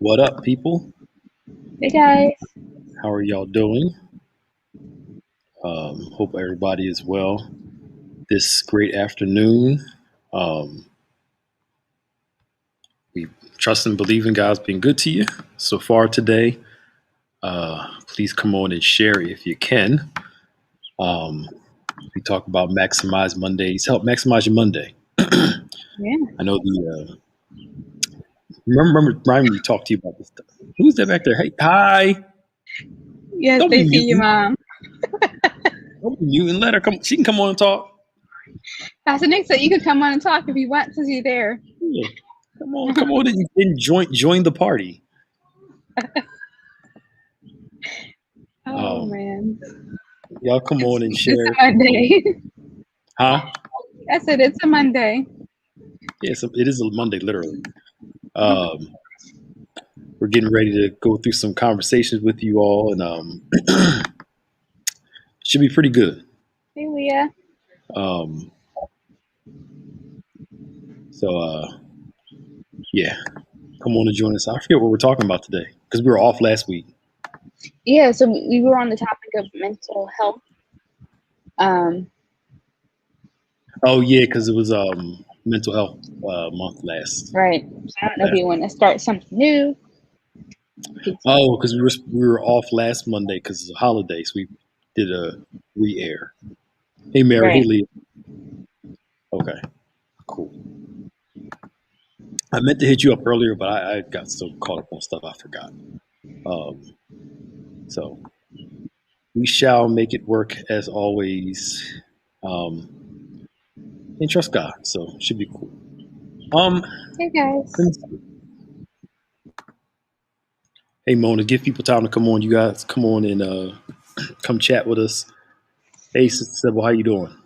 What up, people? Hey guys. How are y'all doing? Hope everybody is well this great afternoon. Um, we trust and believe in God's been good to you so far today. Please come on and share if you can. Um, we talk about maximize Mondays. Help maximize your Monday. Yeah. I know remember Ryan, we talked to you about this stuff. Who's that back there? Hey, hi. Yes, Don't they be see your muting. mom. Don't be muting. Let her come. She can come on and talk. Pastor Nick said you could come on and talk if you want since you're there. Yeah. Come on and join the party. Oh Um, man. y'all come on and It's share. a Monday. Huh? I said it's a Monday. Yeah, it is a Monday, literally. Um, we're getting ready to go through some conversations with you all, and should be pretty good. Hey Leah. Um, so, yeah, come on and join us. I forget what we're talking about today because we were off last week. Yeah, so we were on the topic of mental health. Oh yeah, because it was mental health month last. Right. So I don't know if you want to start something new. Oh, because we were off last Monday because it's a holiday, so we did a re-air. Hey Mary, hey Right. Lee. Okay, cool. I meant to hit you up earlier, but I got so caught up on stuff I forgot. Um, so we shall make it work as always, um, and trust God. So it should be cool. Um, Hey guys. hey Mona, give people time to come on. You guys come on and come chat with us. Hey Sister Sybil, how you doing?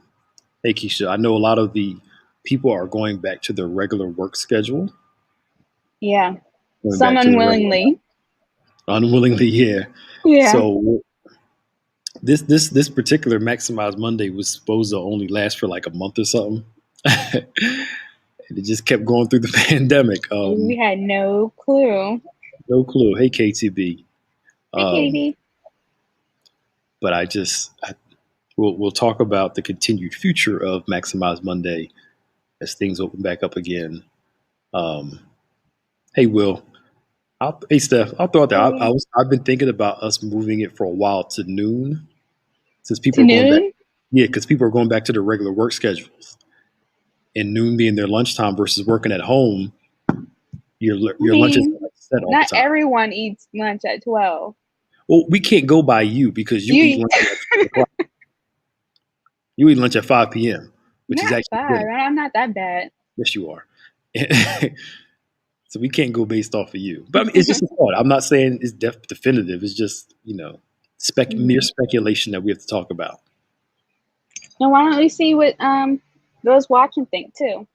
Hey Keisha, I know a lot of the people are going back to their regular work schedule, Yeah. going Some back to their regular unwillingly. unwillingly, yeah. Yeah. So this particular Maximize Monday was supposed to only last for like a month or something. And it just kept going through the pandemic. We had no clue. No clue. Hey KTB. Hey Um, Katie. but we'll talk about the continued future of Maximize Monday as things open back up again. Um, hey Will. Hey Steph. I'll throw out there. Hey. I've been thinking about us moving it for a while to noon since people To are going back. noon? Yeah, because people are going back to their regular work schedules, and noon being their lunchtime versus working at home. I Your lunches mean, are like set all the not time. everyone eats lunch at 12. Well, we can't go by you because you eat You lunch at like 5 o'clock. You eat lunch at 5 p.m., which is not actually five. good. I'm not that bad. Yes, you are. So we can't go based off of you. But I mean, it's just a thought. I'm not saying it's definitive. It's just mere Mhm. speculation that we have to talk about. Now, why don't we see what those watching think too?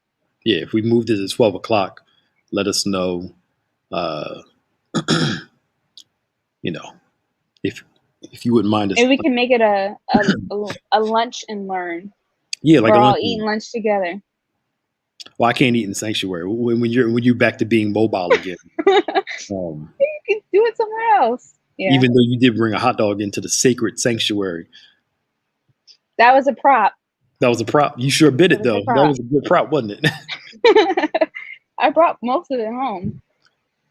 Yeah, if we moved it to 12 o'clock, let us know. Uh, you know, if you wouldn't mind us. Maybe we can make it a lunch and learn. Yeah, like We're a all lunch. eating lunch together. Well, I can't eat in sanctuary when you're back to being mobile again. You Um, can do it somewhere else. Yeah, even though you did bring a hot dog into the sacred sanctuary, that was a prop. that was a prop. You sure bit That it was a though. That prop. was a good prop, wasn't it? I brought most of it home.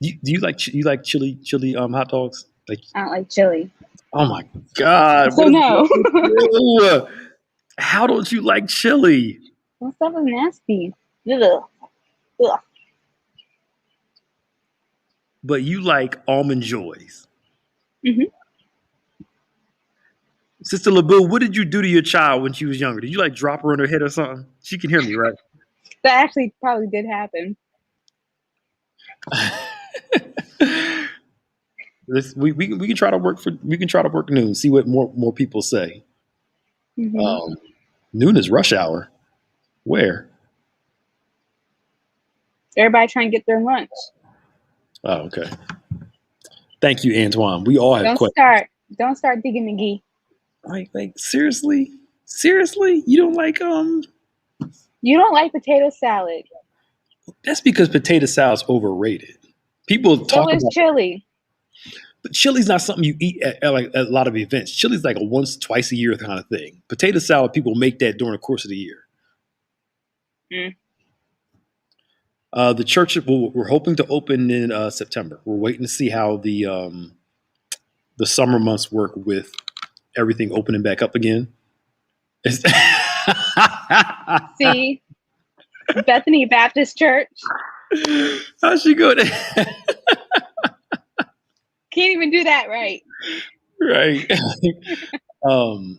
Do you like chili hot dogs? Like, I don't like chili, oh my god, so what is wrong no. with you? How don't you like chili? That stuff is nasty. Ugh. Ugh. But you like almond joys. Hmm. Sister LaBoo, what did you do to your child when she was younger? Did you like drop her on her head or something? She can hear me, right? That actually probably did happen. We can try to work noon. See what more people say. Hmm. Um, Noon is rush hour. Where? Everybody trying to get their lunch. Oh, okay. Thank you, Antoine. We all have Don't questions. start. Don't start digging McGee. Like seriously, you don't like You don't like potato salad. That's because potato salad's overrated. People So talk is about, chili. but chili's not something you eat at a lot of events. Chili's like a once, twice a year kind of thing. Potato salad, people make that during the course of the year. Mm. The church, we're hoping to open in September. We're waiting to see how the summer months work with everything opening back up again. See, Bethany Baptist Church How's she good? can't even do that right. Right. um,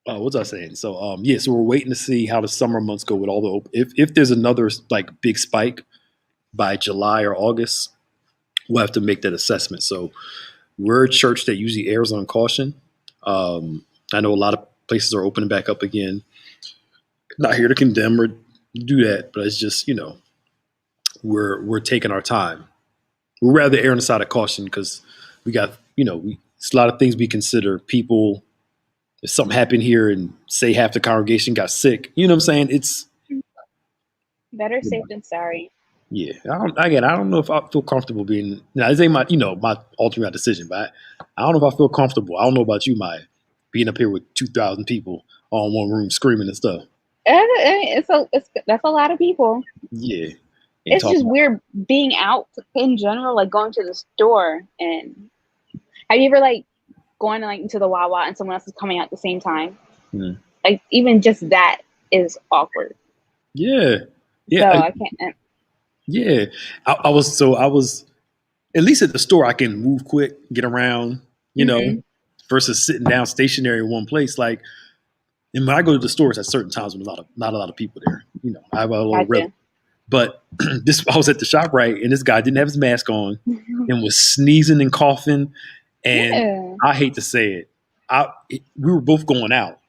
what was I saying? So, yeah, so we're waiting to see how the summer months go with all if there's another like big spike by July or August, we'll have to make that assessment. So we're a church that usually errs on caution. I know a lot of places are opening back up again. Not here to condemn or do that, but it's just we're taking our time. We'd rather err on the side of caution because we got it's a lot of things we consider. People, if something happened here and say half the congregation got sick, you know what I'm saying? It's Better you know, safe than sorry. yeah. I don't know if I feel comfortable being. Now this ain't my my ultimate decision, but I don't know if I feel comfortable. I don't know about you, Maya, being up here with 2,000 people all in one room screaming and stuff. That's a lot of people. Yeah, and It's talking just about weird being out in general, like going to the store. And have you ever like going like into the Wawa and someone else is coming out at the same time? mm, Like even just that is awkward. yeah, So yeah, I can't. yeah. I was at least at the store I can move quick, get around, you know, Mm-hmm. versus sitting down stationary in one place. Like, and when I go to the stores at certain times when not a lot of people there, I have a little rhythm. Gotcha. But this I was at the shop right, and this guy didn't have his mask on and was sneezing and coughing, and Yeah, I hate to say it, we were both going out,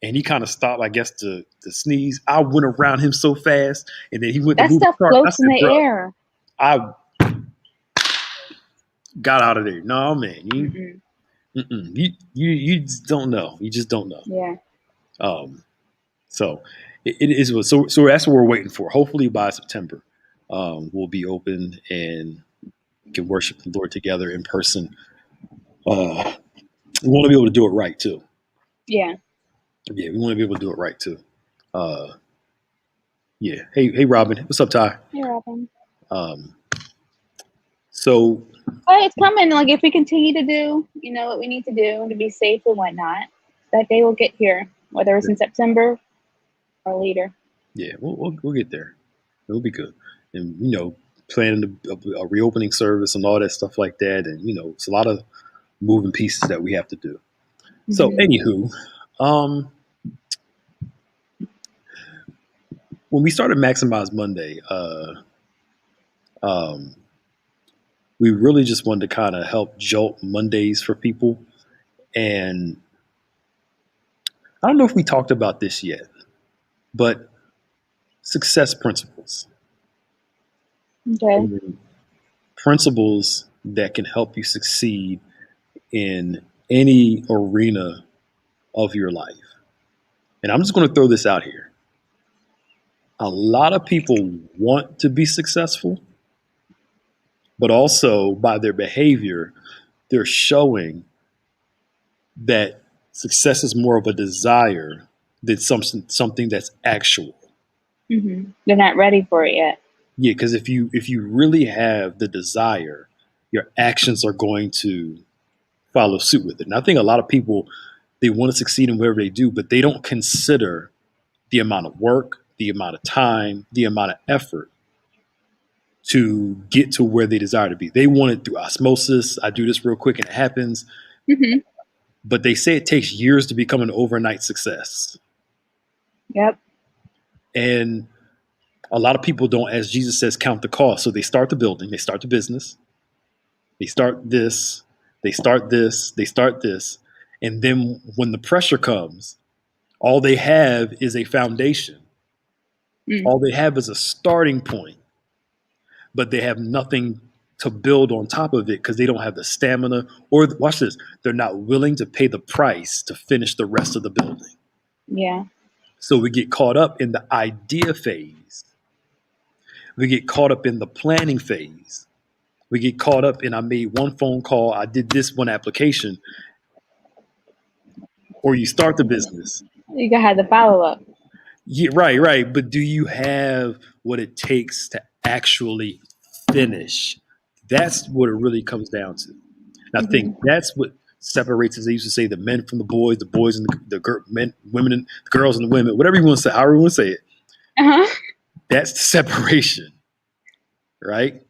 and he kind of stopped, I guess, to sneeze. I went around him so fast, and then he went to that move his stuff cart. I floats in said, the "Bro, air. I got out of there." No, man, Mm-mm. you just don't know. You just don't know. Yeah. Um, so it is so that's what we're waiting for. Hopefully by September, we'll be open and can worship the Lord together in person. We want to be able to do it right too. Yeah. Yeah, we want to be able to do it right too. Uh, yeah. Hey, Robin. What's up, Ty? Hey, Robin. Um, so But it's coming. Like if we continue to do, what we need to do to be safe and whatnot, that day will get here, whether it's in September or later. yeah, we'll get there. It'll be good, and planning a reopening service and all that stuff like that, and it's a lot of moving pieces that we have to do. So, Mm-hmm. anywho, um, when we started Maximize Monday, um, we really just wanted to kind of help jolt Mondays for people. And I don't know if we talked about this yet, but success principles. Okay. And principles that can help you succeed in any arena of your life. And I'm just going to throw this out here. A lot of people want to be successful, but also by their behavior, they're showing that success is more of a desire than something that's actual. Mm-hmm. They're not ready for it yet. Yeah, because if you really have the desire, your actions are going to follow suit with it. And I think a lot of people, they want to succeed in whatever they do, but they don't consider the amount of work, the amount of time, the amount of effort to get to where they desire to be. They want it through osmosis. I do this real quick and it happens. Mm-hmm. But they say it takes years to become an overnight success. Yep. And a lot of people don't, as Jesus says, count the cost. So they start the building, they start the business, they start this, they start this, they start this. And then when the pressure comes, all they have is a foundation. Mm. All they have is a starting point, but they have nothing to build on top of it because they don't have the stamina or, watch this, they're not willing to pay the price to finish the rest of the building. Yeah. So we get caught up in the idea phase. We get caught up in the planning phase. We get caught up in I made one phone call, I did this one application, or you start the business. You gotta have the follow up. Yeah, right, right. But do you have what it takes to actually finish? That's what it really comes down to. And I think that's what separates, as they used to say, the men from the boys and men, women, and the girls and the women, whatever you want to say, however you want to say it. Uh-huh. That's the separation, right?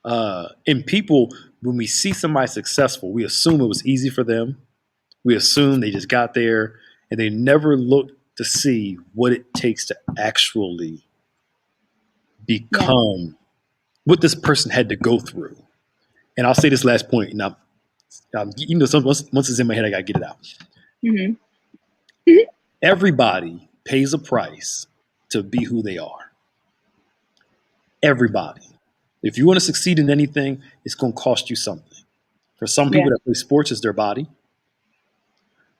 And people, when we see somebody successful, we assume it was easy for them. We assume they just got there, and they never look to see what it takes to actually become what this person had to go through. And I'll say this last point. Now, once it's in my head, I gotta get it out. Mm-hmm. Everybody pays a price to be who they are. Everybody. If you want to succeed in anything, it's going to cost you something. For some people that play sports, it's their body.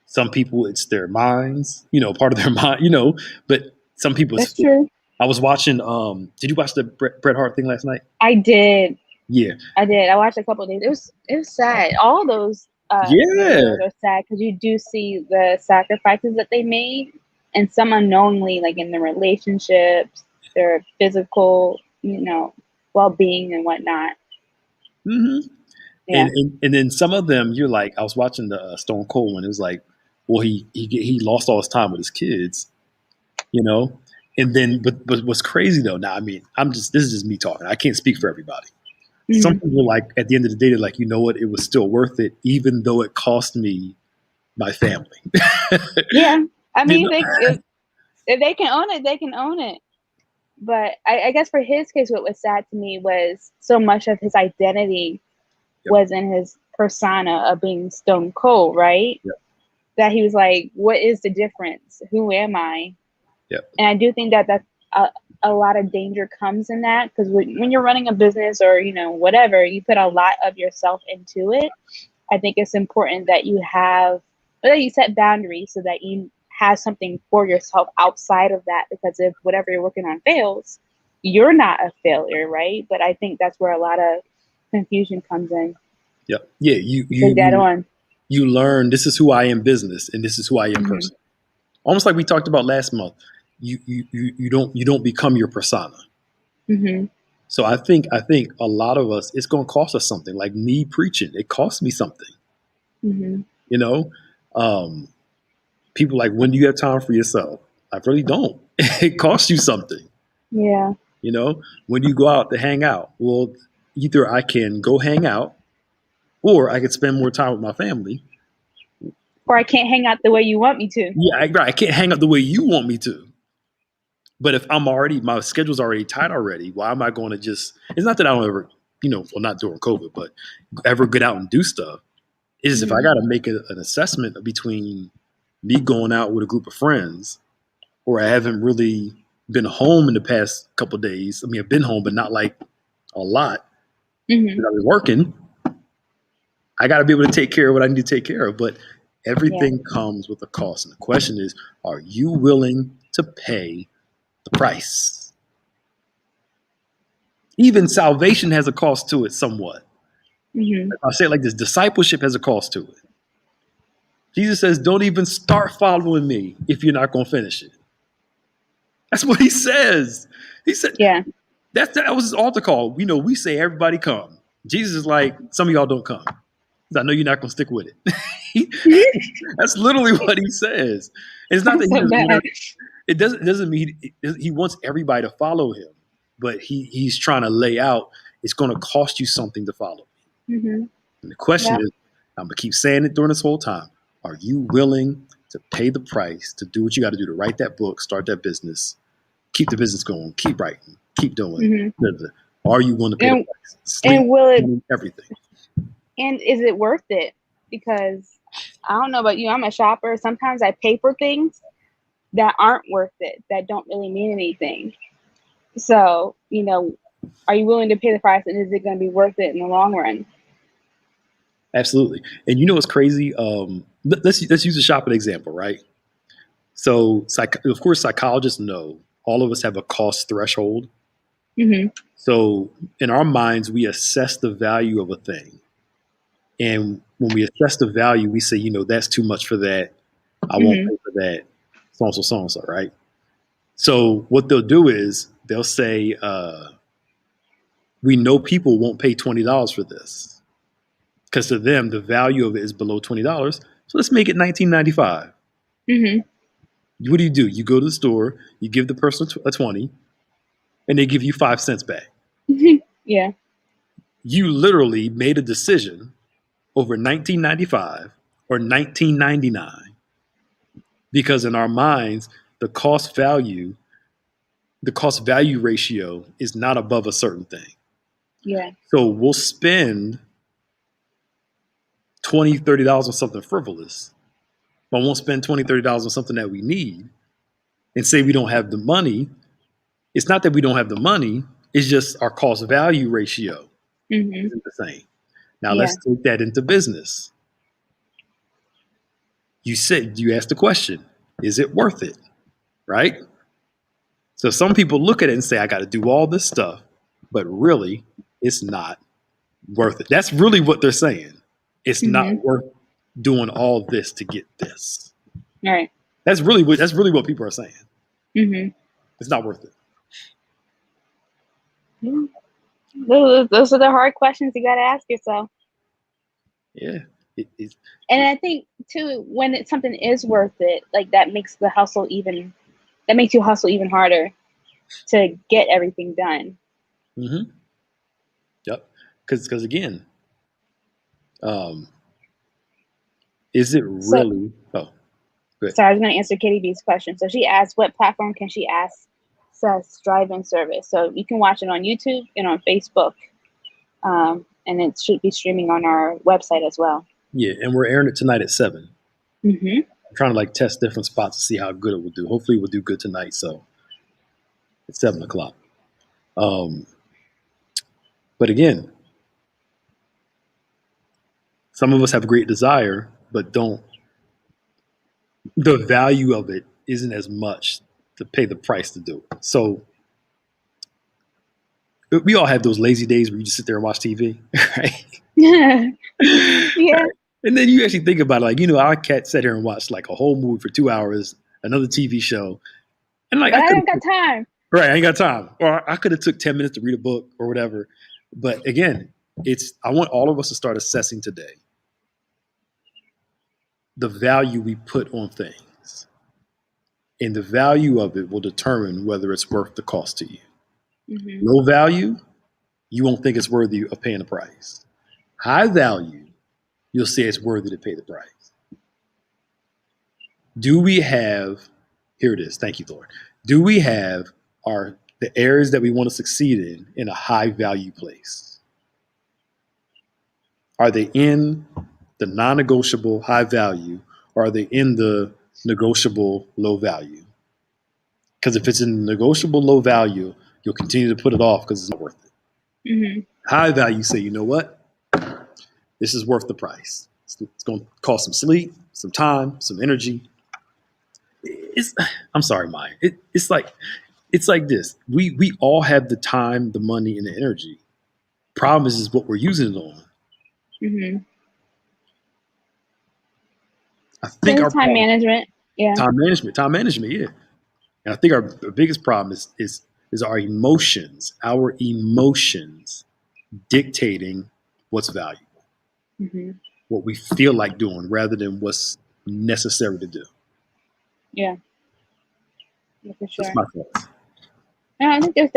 Some people, it's their minds, part of their mind, but some people, it's That's true. I was watching, did you watch the Bret Hart thing last night? I did. Yeah. I did. I watched a couple of days. It was sad. All those videos are sad because you do see the sacrifices that they made, and some unknowingly, like in their relationships, their physical, well-being and whatnot. Mm-hmm. Yeah. And then some of them, you're like, I was watching the Stone Cold one. It was like, well, he lost all his time with his kids, And then, but what's crazy though? Now, I mean, this is just me talking. I can't speak for everybody. Mm-hmm. Some people, like, at the end of the day, they're like, you know what? It was still worth it, even though it cost me my family. Yeah, I mean, if they can own it, they can own it. But I guess for his case, what was sad to me was so much of his identity was in his persona of being Stone Cold, right? Yep. That he was like, what is the difference? Who am I? Yep. And I do think that a lot of danger comes in that, because when you're running a business or, whatever, you put a lot of yourself into it. I think it's important that you set boundaries so that you have something for yourself outside of that, because if whatever you're working on fails, you're not a failure, right? But I think that's where a lot of confusion comes in. Yeah. Yeah. You learn, this is who I am business and this is who I am person. Almost like we talked about last month. You don't become your persona. Mm-hmm. So I think a lot of us, it's going to cost us something. Like me preaching, it cost me something. Mm-hmm. People like, when do you have time for yourself? I really don't. It costs you something. Yeah. When do you go out to hang out? Well, either I can go hang out, or I could spend more time with my family. Or I can't hang out the way you want me to. Yeah, I can't hang out the way you want me to. But if my schedule's already tight already, why am I going to just, it's not that I don't ever, well, not during COVID, but ever get out and do stuff. Is if I got to make an assessment between me going out with a group of friends, or I haven't really been home in the past couple of days. I mean, I've been home, but not like a lot. Mm-hmm. I've been working. I got to be able to take care of what I need to take care of. But everything comes with a cost. And the question is, are you willing to pay the price? Even salvation has a cost to it somewhat. Mm-hmm. I'll say it like this: discipleship has a cost to it. Jesus says, don't even start following me if you're not going to finish it. That's what he says. He said, that was his altar call. We say everybody come. Jesus is like, some of y'all don't come. I know you're not going to stick with it. That's literally what he says. And it's not that it doesn't mean he wants everybody to follow him, but he's trying to lay out, it's going to cost you something to follow me. Mm-hmm. And the question is, I'm going to keep saying it during this whole time, are you willing to pay the price to do what you got to do to write that book, start that business, keep the business going, keep writing, keep doing? Mm-hmm. Are you willing to pay the price? Sleep, and will it, everything. And is it worth it? Because I don't know about you, I'm a shopper. Sometimes I pay for things that aren't worth it, that don't really mean anything. So, are you willing to pay the price, and is it going to be worth it in the long run? Absolutely. And what's crazy? Let's use a shopping example, right? So, of course, psychologists know all of us have a cost threshold. Mm-hmm. So in our minds, we assess the value of a thing. And when we assess the value, we say, that's too much for that. I won't Mm-hmm. pay for that. So and so, right? So what they'll do is they'll say, we know people won't pay $20 for this because to them the value of it is below $20. So let's make it $19.95. Mm-hmm. What do? You go to the store, you give the person a 20, and they give you 5 cents back. Yeah. You literally made a decision over 1995 or 1999 because in our minds the cost value ratio is not above a certain thing. Yeah. So we'll spend $20, $30 on something frivolous, but won't spend $20, $30 on something that we need and say we don't have the money. It's not that we don't have the money, it's just our cost value ratio Mm-hmm. isn't the same. Now Yeah. let's take that into business. You asked the question, is it worth it? Right? So some people look at it and say, I got to do all this stuff, but really, it's not worth it. That's really what they're saying. It's not Mm-hmm. worth doing all this to get this. All right. That's really what people are saying. Mm-hmm. It's not worth it. Yeah. Those are the hard questions you got to ask yourself. Yeah. And I think too, when something is worth it, like that makes you hustle even harder to get everything done. Mm-hmm. Yep. Because again, um, is it So, really? Oh, good. I was going to answer Katie B's question. So she asked, what platform can she access drive-in service? So you can watch it on YouTube and on Facebook, and it should be streaming on our website as well. Yeah, and we're airing it tonight at 7. Mm-hmm. I'm trying to test different spots to see how good it will do. Hopefully, it will do good tonight. So it's 7 o'clock. Um, but again, some of us have great desire, but don't. The value of it isn't as much to pay the price to do it. So we all have those lazy days where you just sit there and watch TV, right? Yeah. Right. And then you actually think about it, I can't sit here and watch a whole movie for 2 hours, another TV show, and But I I could don't got time. right, I ain't got time, or I could have took 10 minutes to read a book or whatever. But again, I want all of us to start assessing today the value we put on things, and the value of it will determine whether it's worth the cost to you. Mm-hmm. Low value, you won't think it's worthy of paying the price. High value, you'll say it's worthy to pay the price. Do we have, here it is, thank you, Lord. Do we have the areas that we want to succeed in a high value place? Are they in the non-negotiable high value, or are they in the negotiable low value? Because if it's in negotiable low value, you'll continue to put it off because it's not worth it. Mm-hmm. High value, say, you know what? This is worth the price. It's going to cost some sleep, some time, some energy. I'm sorry, Maya. It's like this. We all have the time, the money, and the energy. Problem is what we're using it on. Mm-hmm. I So think it's our time problem, management. Yeah. time management, yeah. And I think our biggest problem is our emotions dictating what's valuable, Mm-hmm. what we feel like doing, rather than what's necessary to do. Yeah, for That's sure. my thoughts. No, I think there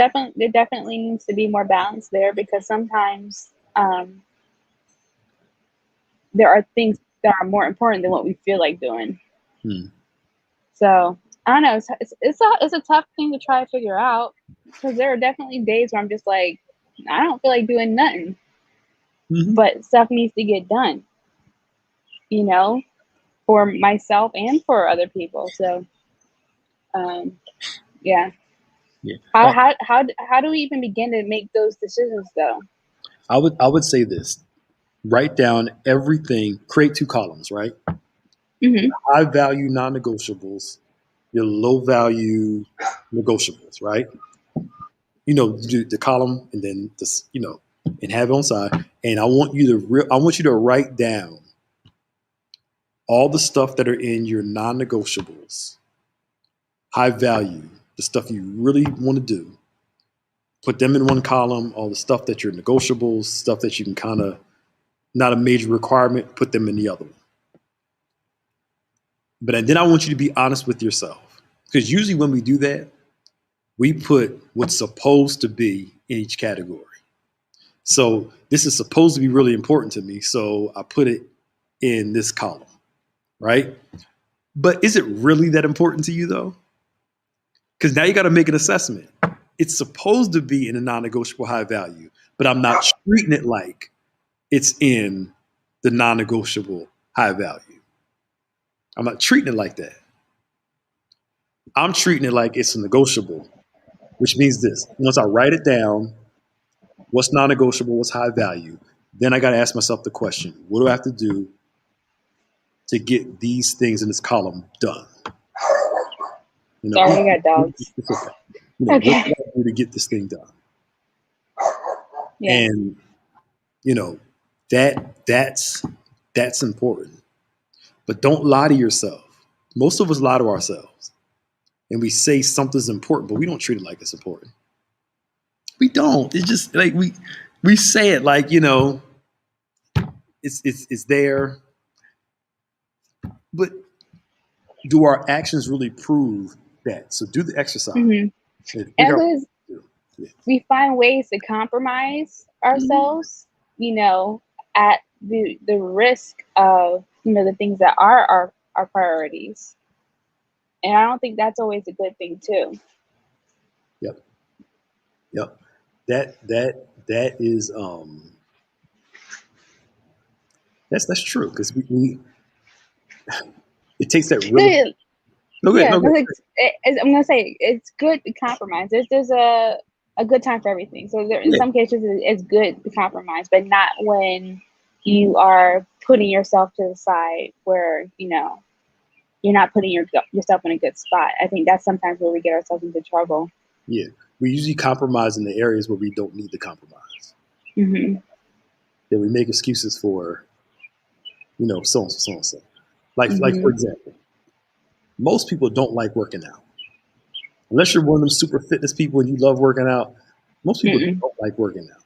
definitely needs to be more balance there, because sometimes there are things that are more important than what we feel like doing. Hmm. So I don't know. It's a tough thing to try to figure out, because there are definitely days where I'm just like, I don't feel like doing nothing, Mm-hmm. but stuff needs to get done, you know, for myself and for other people. So yeah. Yeah. How do we even begin to make those decisions though? I would say this: write down everything. Create 2 columns, right? Mm-hmm. High value non-negotiables, your low value negotiables, right? do the column and then this, and have it on side. And I want you to write down all the stuff that are in your non-negotiables, high value, the stuff you really want to do. Put them in one column. All the stuff that you're negotiables, stuff that you can kind of not a major requirement, put them in the other one. But then I want you to be honest with yourself, because usually when we do that, we put what's supposed to be in each category. So this is supposed to be really important to me, so I put it in this column, right? But is it really that important to you though? Because now you got to make an assessment. It's supposed to be in a non-negotiable high value, but I'm not treating it like it's in the non-negotiable high value. I'm not treating it like that. I'm treating it like it's a negotiable, which means this. Once I write it down, what's non-negotiable, what's high value, then I got to ask myself the question, what do I have to do to get these things in this column done? Sorry, I got dogs. It's okay. What do I do to get this thing done? Yeah. And that's important. But don't lie to yourself. Most of us lie to ourselves. And we say something's important, but we don't treat it like it's important. We don't. It's just like we say it like, it's there. But do our actions really prove that? So do the exercise. Mm-hmm. And we find ways to compromise ourselves, at the risk of, the things that are our priorities. And I don't think that's always a good thing too. Yep. That is that's true, because we it takes that really. I'm gonna say it's good to compromise. There's a good time for everything. So in some cases it's good to compromise, but not when you are putting yourself to the side where you're not putting yourself in a good spot. I think that's sometimes where we get ourselves into trouble. Yeah, we usually compromise in the areas where we don't need to compromise. Mm-hmm. That we make excuses for, so and so. Like for example, most people don't like working out. Unless you're one of them super fitness people and you love working out, most people don't like working out.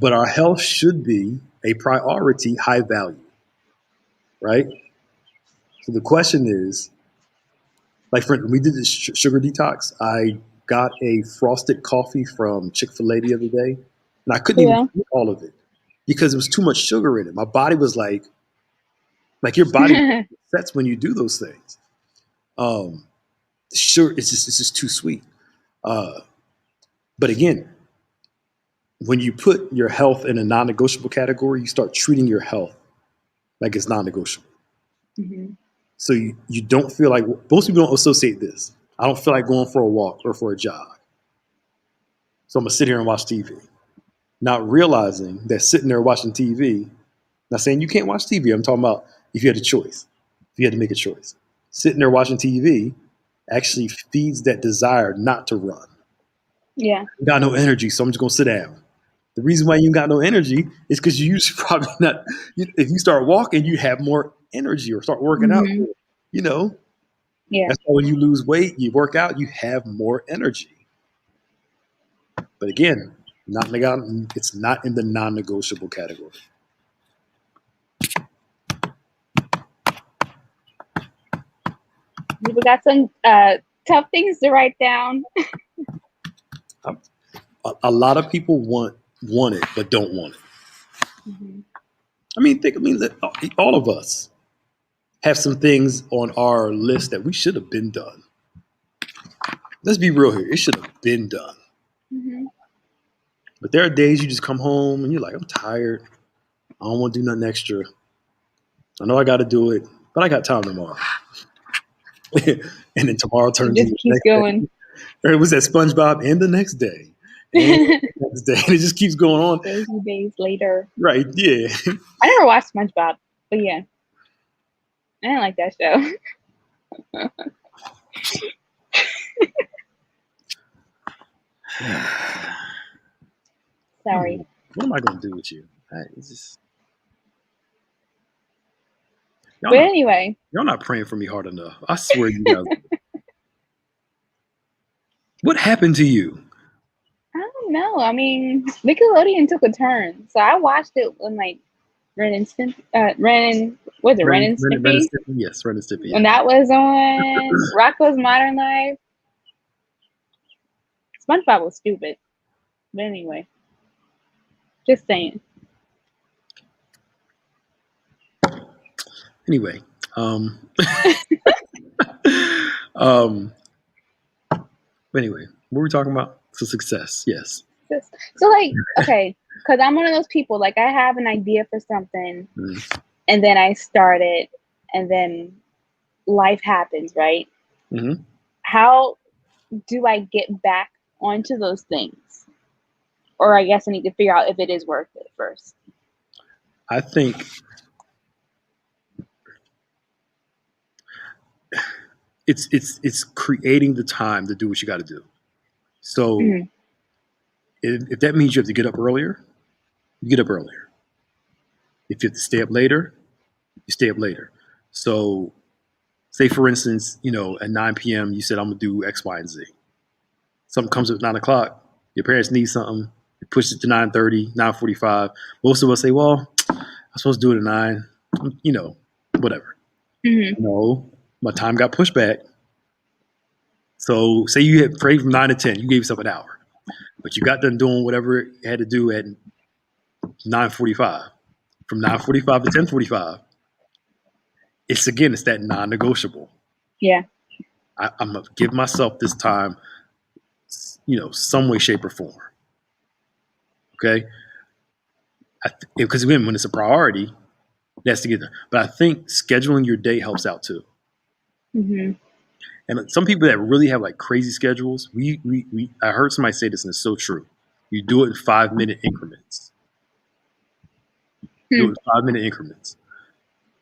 But our health should be a priority, high value, right? So the question is, like, for instance, we did this sugar detox. I got a frosted coffee from Chick-fil-A the other day, and I couldn't even eat all of it because it was too much sugar in it. My body was like your body sets when you do those things. Sure, it's just too sweet. But again, when you put your health in a non-negotiable category, you start treating your health like it's non-negotiable. Mm-hmm. So you don't feel like, most people don't associate this. I don't feel like going for a walk or for a jog. So I'm going to sit here and watch TV. Not realizing that sitting there watching TV, not saying you can't watch TV. I'm talking about if you had a choice, if you had to make a choice. Sitting there watching TV actually feeds that desire not to run. Yeah. I got no energy, so I'm just going to sit down. The reason why you got no energy is because you usually probably not, if you start walking, you have more energy, or start working out, Yeah. That's why when you lose weight, you work out, you have more energy. But again, it's not in the non-negotiable category. We got some tough things to write down. A lot of people want it, but don't want it. Mm-hmm. All of us have some things on our list that we should have been done. Let's be real here. It should have been done. Mm-hmm. But there are days you just come home and you're like, I'm tired. I don't want to do nothing extra. I know I got to do it, but I got time tomorrow. And then tomorrow turns into keeps going. Day. Or it was that SpongeBob, and the next day. And the next day. And it just keeps going on. 30 days later. Right, yeah. I never watched SpongeBob, but yeah. I didn't like that show. Sorry. What am I going to do with you? It's just, y'all But not anyway, y'all not praying for me hard enough. I swear you guys. What happened to you? I don't know. I mean, Nickelodeon took a turn. So I watched it when like Ren and Ren and Stimpy? Stimpy? Yes, Ren and Stimpy. When Yeah. that was on Rocco's Modern Life. SpongeBob was stupid. But anyway, just saying. Anyway, um, anyway, what were we talking about? So success, yes. So like, okay, because I'm one of those people, like I have an idea for something and then I start it and then life happens, right? Mm-hmm. How do I get back onto those things? Or I guess I need to figure out if it is worth it first. I think it's creating the time to do what you got to do. So if that means you have to get up earlier, you get up earlier. If you have to stay up later, you stay up later. So say for instance, at 9 p.m. you said I'm gonna do X, Y, and Z. Something comes up at 9 o'clock. Your parents need something. You push it to 9:30, 9:45. Most of us say, "Well, I'm supposed to do it at 9." Whatever. Mm-hmm. No, my time got pushed back. So say you had prayed from 9 to 10, you gave yourself an hour, but you got done doing whatever you had to do at 9:45. From 9:45 to 10:45, it's that non-negotiable. Yeah. I'm gonna give myself this time, some way, shape, or form. Okay, because again, when it's a priority, that's to get there. But I think scheduling your day helps out too. Mm-hmm. And some people that really have like crazy schedules, I heard somebody say this, and it's so true. You do it in 5-minute increments. Do it in 5-minute increments,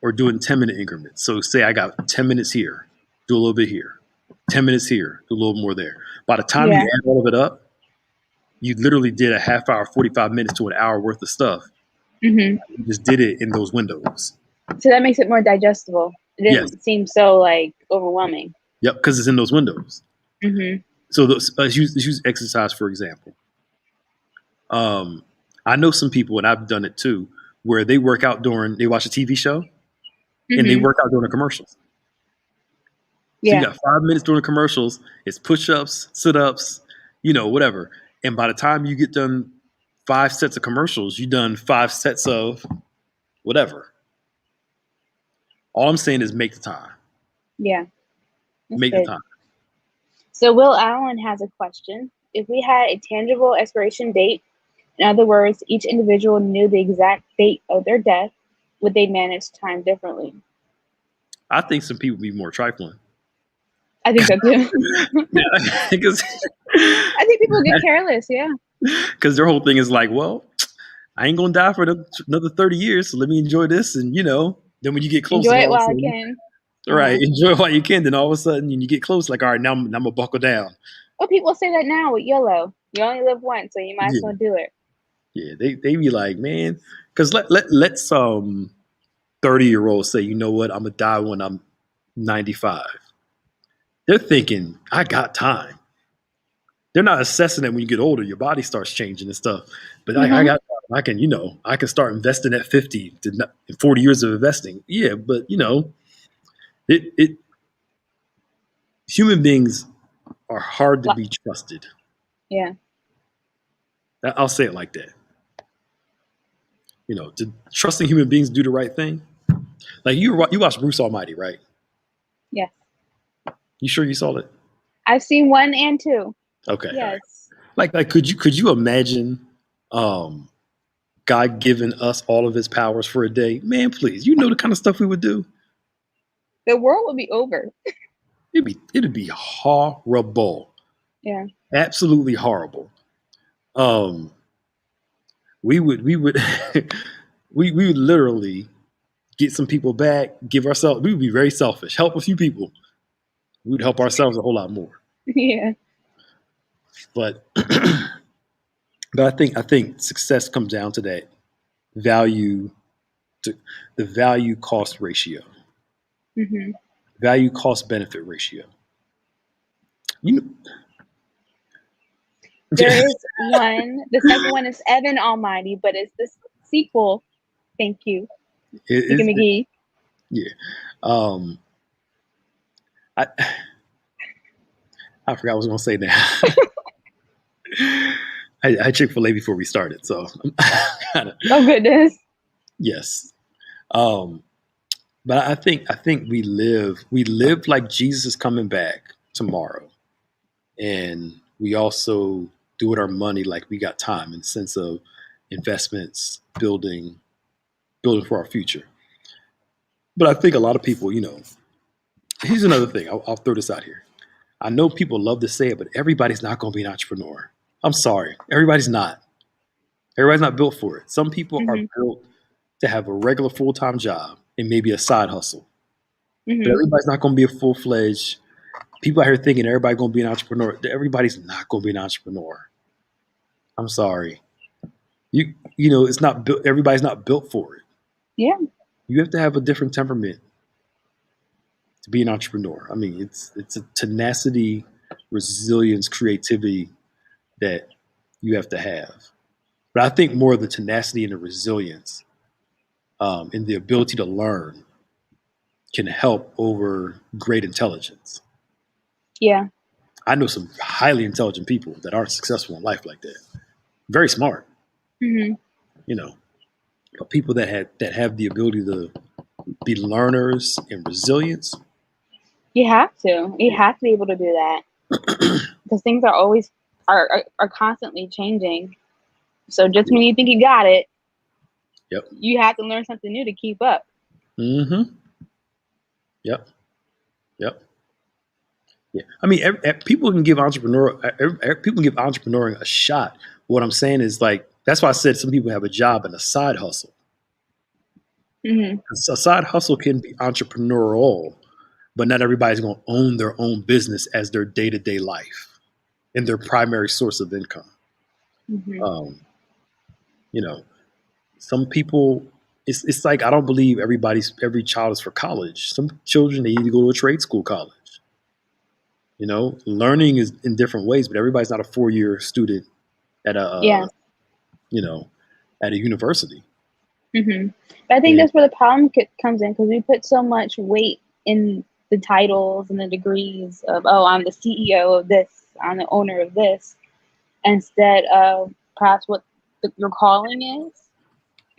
or do it in 10-minute increments. So say I got 10 minutes here, do a little bit here, 10 minutes here, do a little more there. By the time you add all of it up, you literally did a half hour, 45 minutes to an hour worth of stuff. Mm-hmm. You just did it in those windows. So that makes it more digestible. It didn't seem so like overwhelming. Yep, because it's in those windows. Mm-hmm. So let's use exercise for example. I know some people, and I've done it too, where they work out they watch a TV show, and they work out during the commercials. So you got 5 minutes during the commercials. It's push-ups, sit-ups, whatever. And by the time you get done 5 sets of commercials, you done 5 sets of whatever. All I'm saying is make the time. Yeah. Make the time. So Will Allen has a question. If we had a tangible expiration date, in other words, each individual knew the exact date of their death, would they manage time differently? I think some people be more trifling. I think so too. I think people get careless, yeah. Because their whole thing is like, well, I ain't gonna die for another 30 years, so let me enjoy this. And then when you get close, enjoy it while I can. Right, enjoy it while you can. Then all of a sudden, you get close, like, all right, now I'm gonna buckle down. Well, people say that now with YOLO. You only live once, so you might as well do it. Yeah, they be like, man, because let's 30-year-olds say, you know what, I'm gonna die when I'm 95. They're thinking, I got time. They're not assessing that when you get older, your body starts changing and stuff. But I can start investing at 50 to 40 years of investing. Yeah, but human beings are hard to be trusted. Yeah. I'll say it like that. Trusting human beings to do the right thing. Like you watched Bruce Almighty, right? Yes. You sure you saw it? I've seen 1 and 2. Okay. Yes. Right. Like could you imagine God giving us all of his powers for a day? Man, please, the kind of stuff we would do. The world would be over. It'd be horrible. Yeah. Absolutely horrible. We would we would literally get some people back, give ourselves, we would be very selfish, help a few people. We'd help ourselves a whole lot more. Yeah. But but I think success comes down to that value to the value cost ratio, Hmm. value cost benefit ratio. You know, There is one. The second one is Evan Almighty, but it's the sequel. Thank you, Deacon it, McGee. yeah. Um, I I forgot what I was going to say now. I had Chick-fil-A before we started, so kinda, Oh goodness. yes. Um, but I think we live like Jesus is coming back tomorrow, and we also do with our money like we got time in the sense of investments, building for our future. But I think a lot of people, here's another thing. I'll throw this out here. I know people love to say it, but everybody's not going to be an entrepreneur. I'm sorry, everybody's not. Everybody's not built for it. Some people are Hmm. built to have a regular full time job and maybe a side hustle, but Hmm. everybody's not going to be a full fledged. People out here thinking everybody's going to be an entrepreneur. Everybody's not going to be an entrepreneur. I'm sorry. It's not built. Everybody's not built for it. Yeah. You have to have a different temperament to be an entrepreneur. I mean, it's a tenacity, resilience, creativity that you have to have. But I think more of the tenacity and the resilience and the ability to learn can help over great intelligence. Yeah. I know some highly intelligent people that aren't successful in life like that. Very smart, Hmm. you know, but people that have the ability to be learners and resilience. You have to. You Yeah. have to be able to do that because things are always are constantly changing. So just Yeah. when you think you got it, Yep. you have to learn something new to keep up. Mm-hmm. Yep. Yep. Yeah. I mean, people can give people can give entrepreneuring a shot. What I'm saying is like that's why I said some people have a job and a side hustle. Hmm. A side hustle can be entrepreneurial, but not everybody's going to own their own business as their day to day life and their primary source of income. Hmm. Um, you know, some people, it's like I don't believe every child is for college. Some children they need to go to a trade school college. Learning is in different ways, but everybody's not a 4 year student at a Yeah. you know at a university. Hmm. But I think And that's where the problem comes in because we put so much weight in the titles and the degrees of, oh, I'm the CEO of this, I'm the owner of this, instead of perhaps what your calling is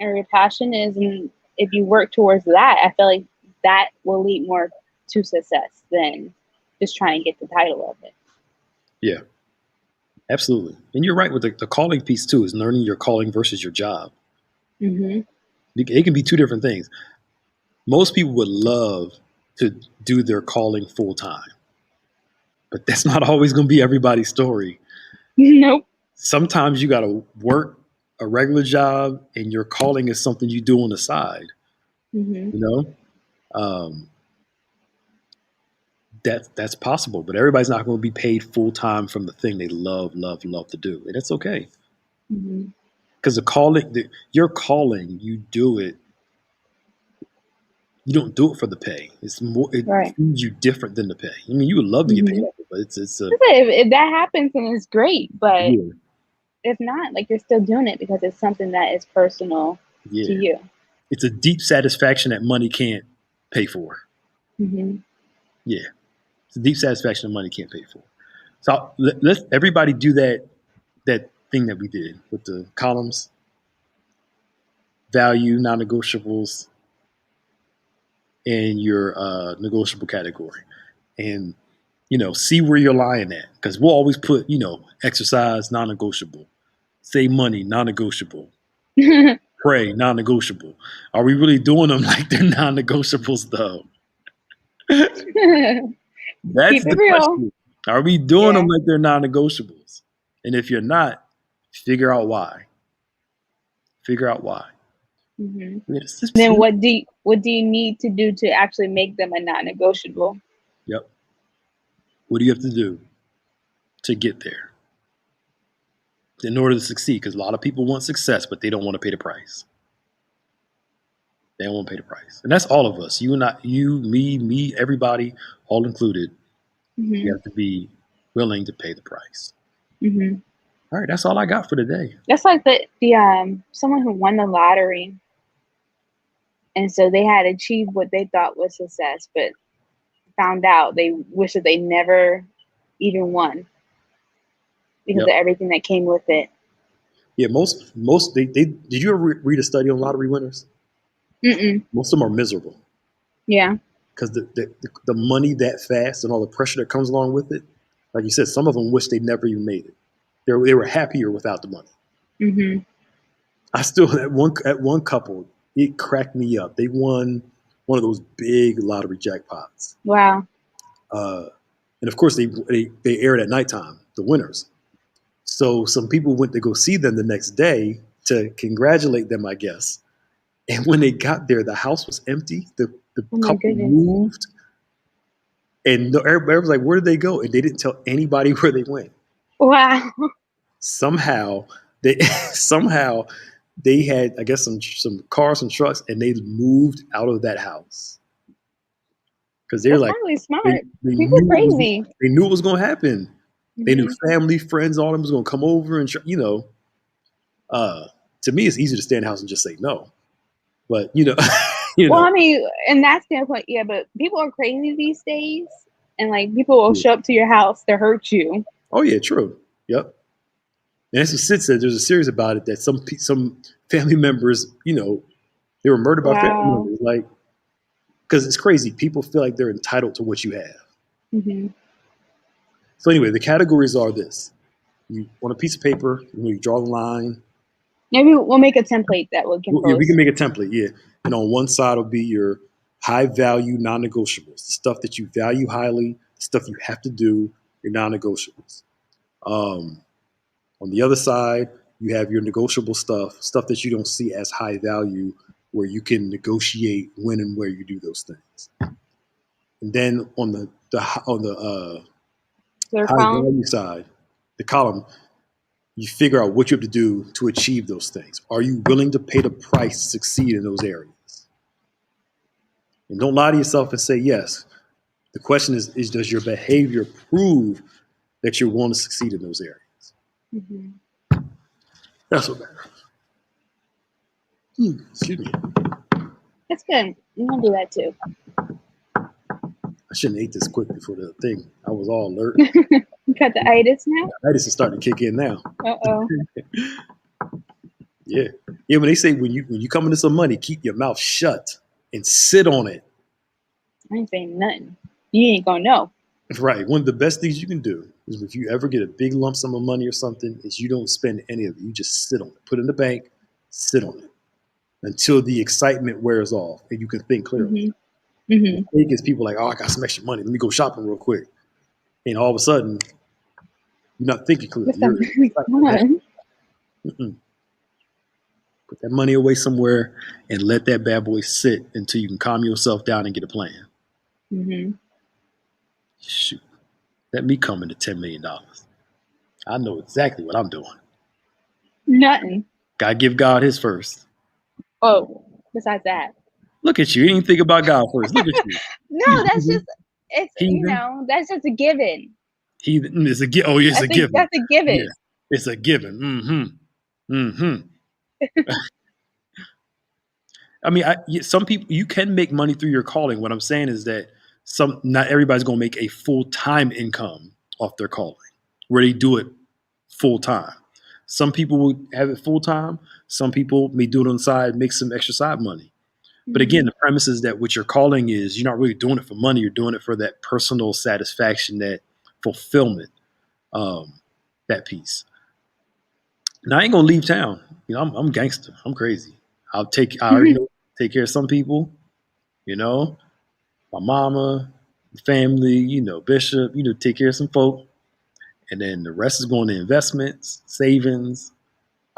or your passion is. And if you work towards that, I feel like that will lead more to success than just trying to get the title of it. yeah, absolutely. And you're right with the calling piece too. Is learning your calling versus your job. Hmm. It can be two different things. Most people would love to do their calling full time, but that's not always going to be everybody's story. Nope. Sometimes you got to work a regular job, and your calling is something you do on the side. Hmm. You know, um, that's possible, but everybody's not going to be paid full time from the thing they love to do, and it's okay Hmm. because your calling, you do it. You don't do it for the pay. It's more. It Right. feeds you different than the pay. I mean, you would love to get paid Hmm. off it, but it's a If that happens, then it's great. But yeah, if not, like you're still doing it because it's something that is personal to yeah. you. It's a deep satisfaction that money can't pay for. Hmm. Yeah, it's a deep satisfaction that money can't pay for. So let's everybody do that thing that we did with the columns, value, non-negotiables, and your negotiable category, and see where you're lying at because we'll always put exercise non-negotiable, save money non-negotiable, pray non-negotiable. Are we really doing them like they're non-negotiables though? That's Keep it the real. question. Are we doing them Yeah. like they're non-negotiables? And if you're not, figure out why. Figure out why. Hmm. I mean, Then what do you need to do to actually make them a non-negotiable? yep. What do you have to do to get there? in order to succeed. Because a lot of people want success, but they don't want to pay the price. They don't want to pay the price, and that's all of us. You and I, you, me, everybody, all included. We Mhm. have to be willing to pay the price. Mhm. All right, that's all I got for today. That's like the someone who won the lottery, and so they had achieved what they thought was success, but found out they wish that they never even won because of Yep. everything that came with it. Yeah, most they did you ever read a study on lottery winners? Mm-mm. Most of them are miserable Yeah. because the money that fast and all the pressure that comes along with it. Like you said, some of them wish they never even made it. They were happier without the money. Mhm. I still at one couple, it cracked me up. They won one of those big lottery jackpots, Wow. uh, and of course they aired at nighttime. The winners. So some people went to go see them the next day to congratulate them, I guess. And when they got there, the house was empty. The Oh my couple goodness. moved, and everybody was like, "Where did they go?" And they didn't tell anybody where they went. Wow. Somehow they somehow they had, I guess, some cars and trucks, and they moved out of that house because they're That's like probably they, smart. they People knew it was crazy. they knew it was going to happen. They knew Mhm. family, friends, all of them was going to come over, and uh, to me, it's easy to stay in the house and just say no. But you Well, know, I mean, in that standpoint, yeah, but people are crazy these days, and like people will yeah. show up to your house to hurt you. Oh yeah, true. Yep. And as what Sid said, there's a series about it that some family members, they were murdered by family Wow. members, like because it's crazy. People feel like they're entitled to what you have. Mhm. So anyway, the categories are this: you on a piece of paper, you draw the line. Maybe we'll make a template that we can Well, yeah, we can post. make a template, yeah. And on one side will be your high value non-negotiables, the stuff that you value highly, the stuff you have to do, your non-negotiables. Um, On the other side, you have your negotiable stuff that you don't see as high value, where you can negotiate when and where you do those things. And then on the Their high phone. value side, the column, you figure out what you have to do to achieve those things. Are you willing to pay the price to succeed in those areas? And don't lie to yourself and say yes. The question is does your behavior prove that you're willing to succeed in those areas? Mhm. That's what matters. Excuse me. That's good. I'm gonna do that too. I shouldn't have ate this quick before the thing. I was all alert. You got the itis now? I just starting to kick in now. Uh-oh. Yeah, yeah. When they say when you come into some money, keep your mouth shut and sit on it. I ain't saying nothing. You ain't gonna know. Right. One of the best things you can do is if you ever get a big lump sum of money or something, is you don't spend any of it. You just sit on it. Put it in the bank, sit on it until the excitement wears off and you can think clearly. Mhm. The Mhm. mistake is people like, oh, I got some extra money. Let me go shopping real quick. And all of a sudden, you're not thinking clearly. What's You're excited. that? Mm-mm. Put that money away somewhere and let that bad boy sit until you can calm yourself down and get a plan. Mhm. Shoot, let me come into $10 million. I know exactly what I'm doing. Nothing. Gotta give God his first. Oh, besides that. Look at you. You didn't think about God first. Look at you. No, You that's heathen. just it's Heathen. that's just a given. Heathen. Oh, it's a given. That's a given. Yeah, it's a given. I mean, some people, you can make money through your calling. What I'm saying is that not everybody's going to make a full time income off their calling, where they do it full time. Some people will have it full time. Some people may do it on the side, make some extra side money. But again, Mhm. the premise is that what your calling is, you're not really doing it for money. You're doing it for that personal satisfaction, that fulfillment, um, that piece. Now I ain't gonna leave town. I'm gangster. I'm crazy. I already know, take care of some people. You know, my mama, family. Bishop. Take care of some folk, and then the rest is going to investments, savings.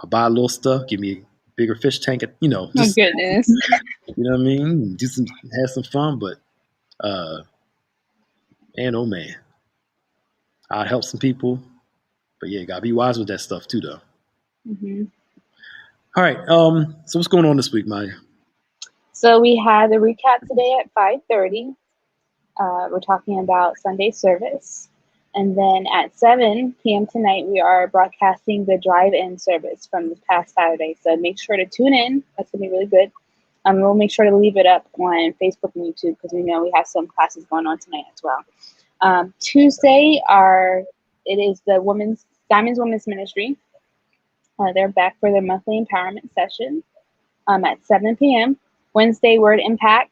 I buy a little stuff. Give me a bigger fish tank. Oh Just goodness. what I mean. Have some fun, but uh, man, oh man, I'd help some people. But yeah, gotta be wise with that stuff too, though. Mm-hmm. All right. So what's going on this week, Maya? So we had the recap today at 5:30. We're talking about Sunday service. And then at 7 p.m. tonight, we are broadcasting the drive-in service from this past Saturday. So make sure to tune in. That's going to be really good. We'll make sure to leave it up on Facebook and YouTube because we know we have some classes going on tonight as well. Tuesday, it is the Diamonds Women's Ministry. They're back for their monthly empowerment session at 7 p.m. Wednesday, Word Impact.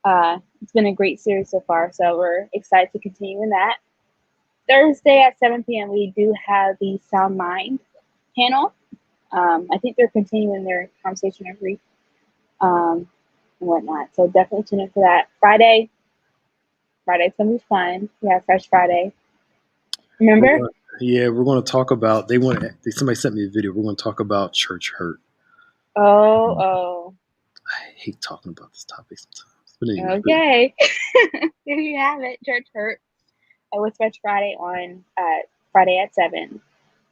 It's been a great series so far, so we're excited to continue in that. Thursday at 7 p.m., we do have the Sound Mind panel. I think they're continuing their conversation every week and whatnot, so definitely tune in for that. Friday's going to be fun. We have Fresh Friday. Remember? We're going to talk about, somebody sent me a video. We're going to talk about church hurt. Oh. I hate talking about this topic sometimes. But anyway, okay. There you have it. Church hurt. With Fresh Friday on Friday at 7.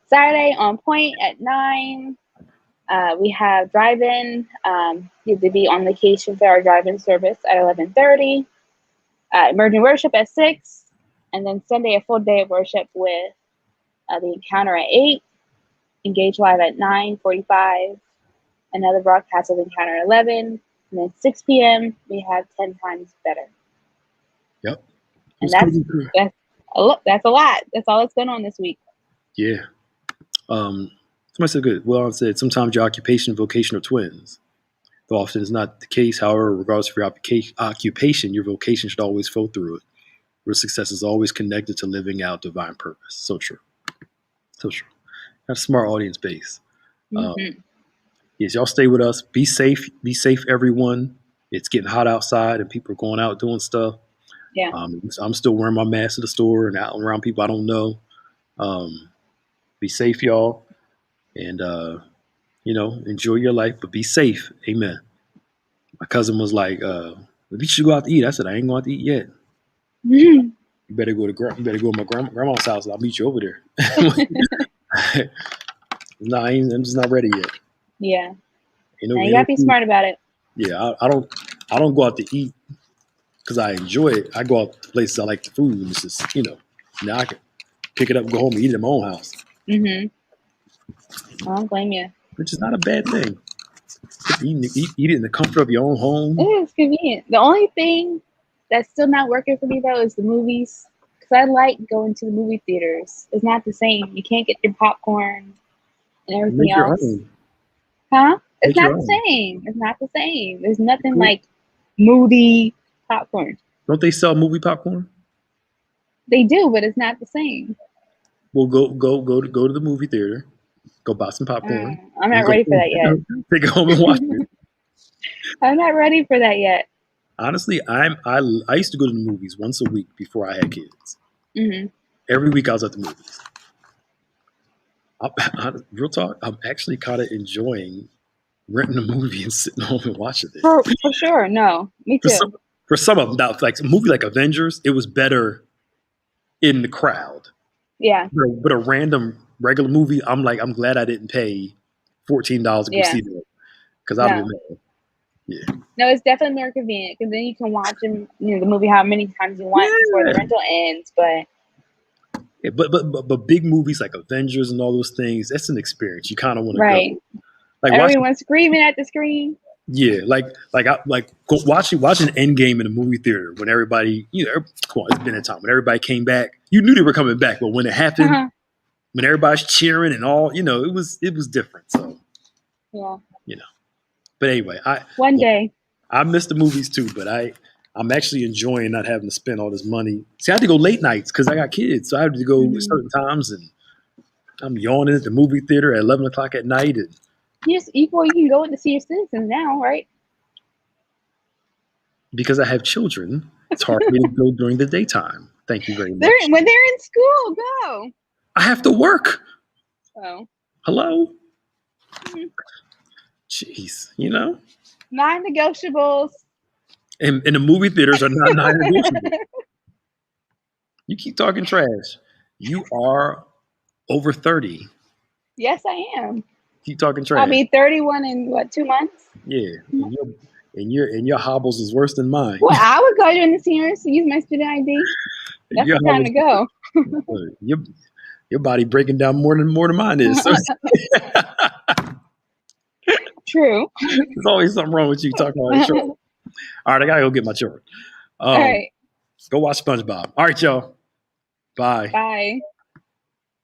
Saturday on point at 9. We have drive-in. You have to be on location for our drive-in service at 11:30. Emerging worship at 6. And then Sunday, a full day of worship with the encounter at 8. Engage Live at 9:45. Another broadcast of encounter at 11. And then 6 p.m. we have 10 times better. Yep. And that's a lot. That's all that's going on this week. Yeah. Somebody said good. Well said. Sometimes your occupation and vocation are twins. Though often it's not the case. However, regardless of your occupation, your vocation should always flow through it. Your success is always connected to living out divine purpose. So true. So true. That's a smart audience base. Yes, y'all stay with us. Be safe. Be safe, everyone. It's getting hot outside and people are going out doing stuff. Yeah. I'm still wearing my mask to the store and out around people I don't know. Be safe, y'all. And, enjoy your life, but be safe. Amen. My cousin was like, we should go out to eat. I said, I ain't going to eat yet. You better go to my grandma's house. And I'll meet you over there. No, I'm just not ready yet. Yeah. You gotta be smart about it. Yeah, I don't go out to eat because I enjoy it. I go out to places I like the food. And it's just, now I can pick it up and go home and eat it in my own house. I don't blame you. Which is not a bad thing. Eat it in the comfort of your own home. It is convenient. The only thing that's still not working for me, though, is the movies. Because I like going to the movie theaters. It's not the same. You can't get your popcorn and everything else. Huh? It's not the same. It's not the same. There's nothing like movie popcorn. Don't they sell movie popcorn? They do, but it's not the same. Well, go to the movie theater. Go buy some popcorn. I'm not ready for that yet. Take it home and watch it. I'm not ready for that yet. Honestly, I used to go to the movies once a week before I had kids. Every week I was at the movies. Real talk, I'm actually kind of enjoying renting a movie and sitting home and watching it. For sure, no, me too. For some of them, now, like a movie like Avengers, it was better in the crowd. Yeah. But a random regular movie, I'm glad I didn't pay $14 to go see it because I'd be mad. Yeah. No, it's definitely more convenient because then you can watch the movie how many times you want before the rental ends. But yeah, but big movies like Avengers and all those things, that's an experience. You kind of want to go. Like everyone's screaming at the screen. Yeah, watching Endgame in a movie theater when everybody, come on, it's been a time when everybody came back. You knew they were coming back, but when it happened, when everybody's cheering and all, it was different. So yeah, But anyway, one day I miss the movies too, but I'm actually enjoying not having to spend all this money. See, I had to go late nights because I got kids, so I had to go at certain times, and I'm yawning at the movie theater at 11 o'clock at night. And you can go in to see your citizens now, right? Because I have children, it's hard for me to go during the daytime. Thank you very much. When they're in school, go. I have to work. Oh. Hello? Jeez, Non-negotiables. And the movie theaters are not non-negotiable. You keep talking trash. You are over 30. Yes, I am. Keep talking I'll trash. be 31 in what, 2 months? Yeah, and your hobbles is worse than mine. Well, I would go during the seniors to use my student ID. That's your the time to go. your your body breaking down more than mine is. So True. there's always something wrong with you talking about children. All right, I gotta go get my children. All right. Go watch SpongeBob. All right, y'all. Bye. Bye.